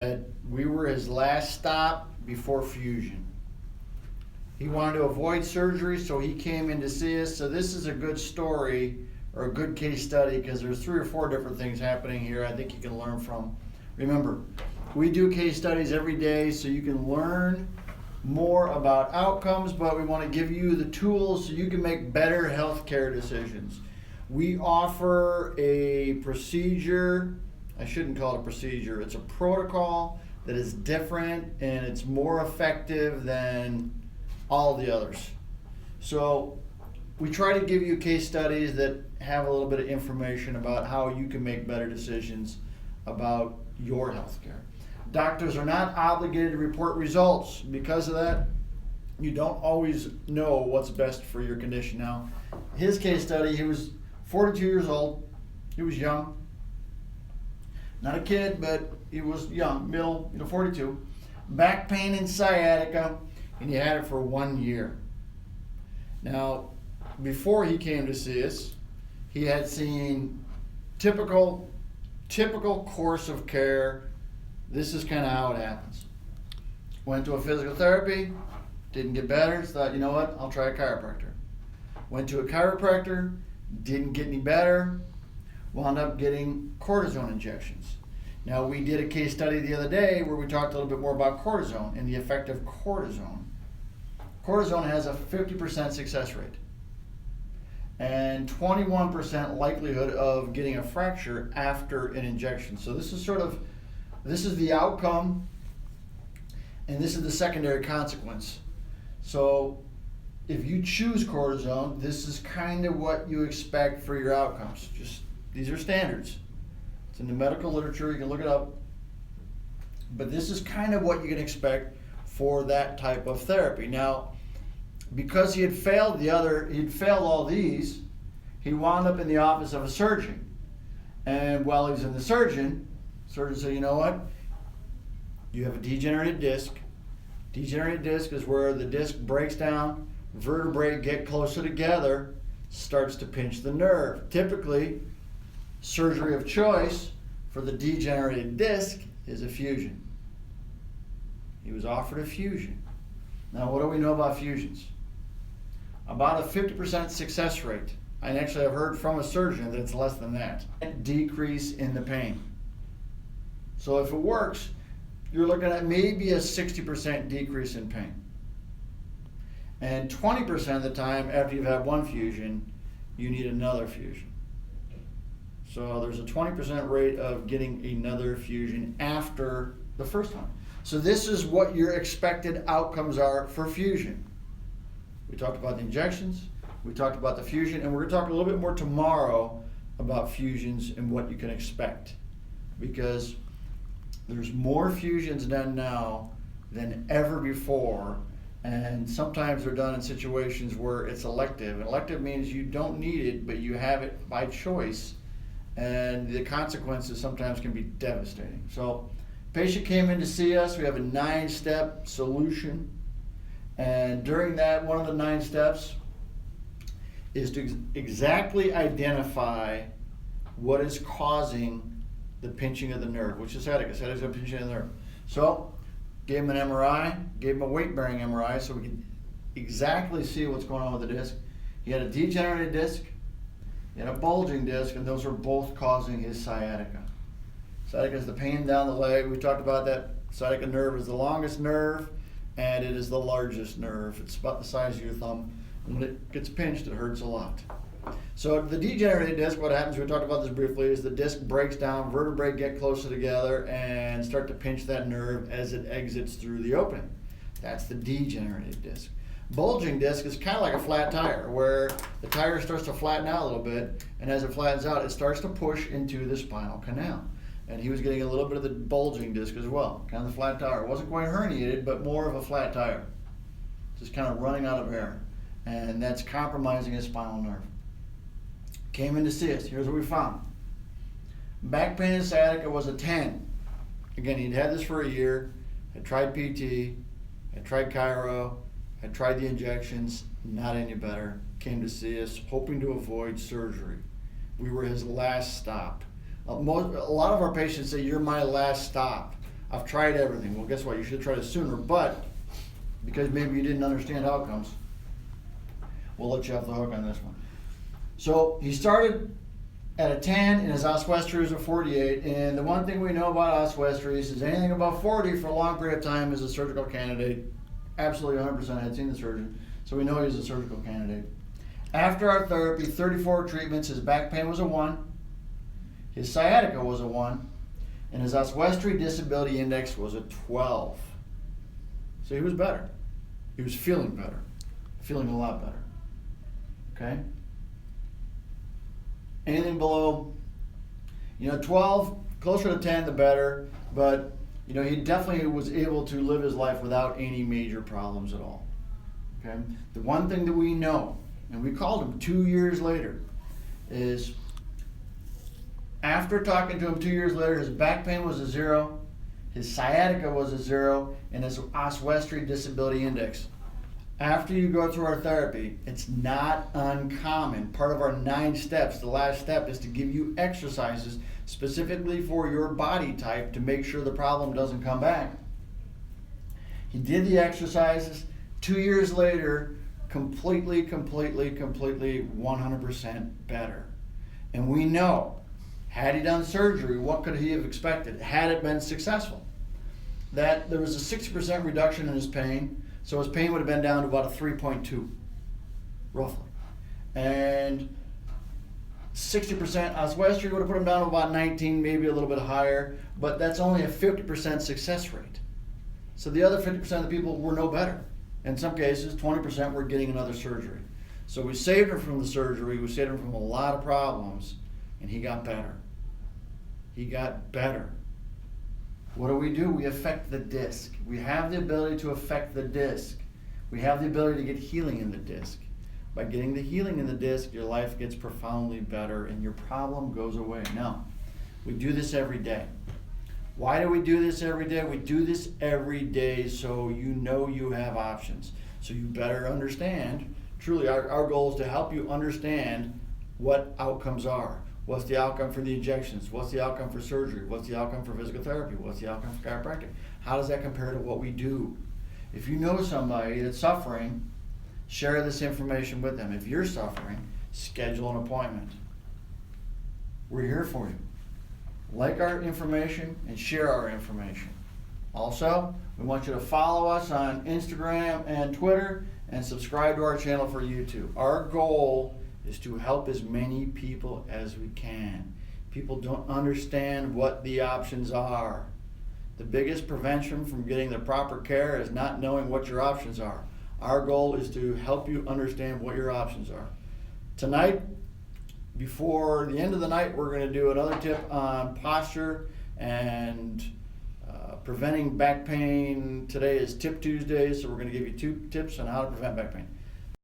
We were his last stop before fusion. He wanted to avoid surgery, so he came in to see us. So this is a good story or a good case study because there's 3 or 4 different things happening here I think you can learn from. Remember, we do case studies every day so you can learn more about outcomes, but we want to give you the tools so you can make better healthcare decisions. We offer a procedure. I shouldn't call it a procedure. It's a protocol that is different and it's more effective than all the others. So we try to give you case studies that have a little bit of information about how you can make better decisions about your healthcare. Doctors are not obligated to report results. Because of that, you don't always know what's best for your condition. Now, his case study, he was 42 years old. He was young. Not a kid, but he was young, middle, 42. Back pain and sciatica, and he had it for 1 year. Now, before he came to see us, he had seen typical course of care. This is kind of how it happens. Went to a physical therapy, didn't get better, thought, you know what, I'll try a chiropractor. Went to a chiropractor, didn't get any better, wound up getting cortisone injections. Now, we did a case study the other day where we talked a little bit more about cortisone and the effect of cortisone. Cortisone has a 50% success rate and 21% likelihood of getting a fracture after an injection. So this is the outcome, and this is the secondary consequence. So if you choose cortisone, this is kind of what you expect for your outcomes. Just these are standards. It's in the medical literature, you can look it up. But this is kind of what you can expect for that type of therapy. Now, because he had failed all these, he wound up in the office of a surgeon. And while he was in the surgeon said, you know what? You have a degenerated disc. Degenerated disc is where the disc breaks down, vertebrae get closer together, starts to pinch the nerve. Typically, surgery of choice for the degenerated disc is a fusion. He was offered a fusion. Now, what do we know about fusions? About a 50% success rate. And actually, I've heard from a surgeon that it's less than that. Decrease in the pain. So if it works, you're looking at maybe a 60% decrease in pain. And 20% of the time after you've had one fusion, you need another fusion. So there's a 20% rate of getting another fusion after the first one. So this is what your expected outcomes are for fusion. We talked about the injections, we talked about the fusion, and we're going to talk a little bit more tomorrow about fusions and what you can expect. Because there's more fusions done now than ever before, and sometimes they're done in situations where it's elective. And elective means you don't need it, but you have it by choice, and the consequences sometimes can be devastating. So, patient came in to see us. We have a 9-step solution, and during that, one of the 9 steps is to exactly identify what is causing the pinching of the nerve, which is sciatica. Sciatica is a pinching of the nerve. So, gave him an MRI, gave him a weight-bearing MRI so we could exactly see what's going on with the disc. He had a degenerated disc, he had a bulging disc, and those are both causing his sciatica. Sciatica is the pain down the leg. We talked about that. Sciatica nerve is the longest nerve, and it is the largest nerve. It's about the size of your thumb. And when it gets pinched, it hurts a lot. So the degenerated disc, what happens, we talked about this briefly, is the disc breaks down, vertebrae get closer together and start to pinch that nerve as it exits through the opening. That's the degenerated disc. Bulging disc is kind of like a flat tire, where the tire starts to flatten out a little bit, and as it flattens out, it starts to push into the spinal canal. And he was getting a little bit of the bulging disc as well, kind of the flat tire. It wasn't quite herniated, but more of a flat tire. Just kind of running out of air. And that's compromising his spinal nerve. Came in to see us. Here's what we found. Back pain and sciatica was a 10. Again, he'd had this for a year, had tried PT, had tried chiro, had tried the injections, not any better. Came to see us, hoping to avoid surgery. We were his last stop. A lot of our patients say, you're my last stop. I've tried everything. Well, guess what? You should have tried it sooner, but because maybe you didn't understand outcomes, we'll let you off the hook on this one. So he started at a 10 and his oswestry was a 48, and the one thing we know about oswestries is anything above 40 for a long period of time is a surgical candidate. Absolutely 100%. I had seen the surgeon, so we know he was a surgical candidate. After our therapy, 34 treatments, his back pain was a 1, his sciatica was a 1, and his oswestry disability index was a 12. So he was better. He was feeling better, feeling a lot better. Okay? Anything below, 12, closer to 10, the better. But, he definitely was able to live his life without any major problems at all. Okay? The one thing that we know, and we called him 2 years later, is after talking to him 2 years later, his back pain was a 0, his sciatica was a 0, and his oswestry disability index. After you go through our therapy, it's not uncommon. Part of our 9 steps, the last step is to give you exercises specifically for your body type to make sure the problem doesn't come back. He did the exercises. 2 years later, completely, 100% better. And we know, had he done surgery, what could he have expected had it been successful? That there was a 60% reduction in his pain. So his pain would have been down to about a 3.2, roughly. And 60% oswestry would have put him down to about 19, maybe a little bit higher, but that's only a 50% success rate. So the other 50% of the people were no better. In some cases, 20% were getting another surgery. So we saved him from the surgery, we saved him from a lot of problems, and he got better. He got better. What do? We affect the disc. We have the ability to affect the disc. We have the ability to get healing in the disc. By getting the healing in the disc, your life gets profoundly better and your problem goes away. Now, we do this every day. Why do we do this every day? We do this every day so you have options. So you better understand. Truly, our goal is to help you understand what outcomes are. What's the outcome for the injections? What's the outcome for surgery? What's the outcome for physical therapy? What's the outcome for chiropractic? How does that compare to what we do? If you know somebody that's suffering, share this information with them. If you're suffering, schedule an appointment. We're here for you. Like our information and share our information. Also, we want you to follow us on Instagram and Twitter and subscribe to our channel for YouTube. Our goal is to help as many people as we can. People don't understand what the options are. The biggest prevention from getting the proper care is not knowing what your options are. Our goal is to help you understand what your options are. Tonight, before the end of the night, we're going to do another tip on posture and preventing back pain. Today is Tip Tuesday, so we're going to give you 2 tips on how to prevent back pain.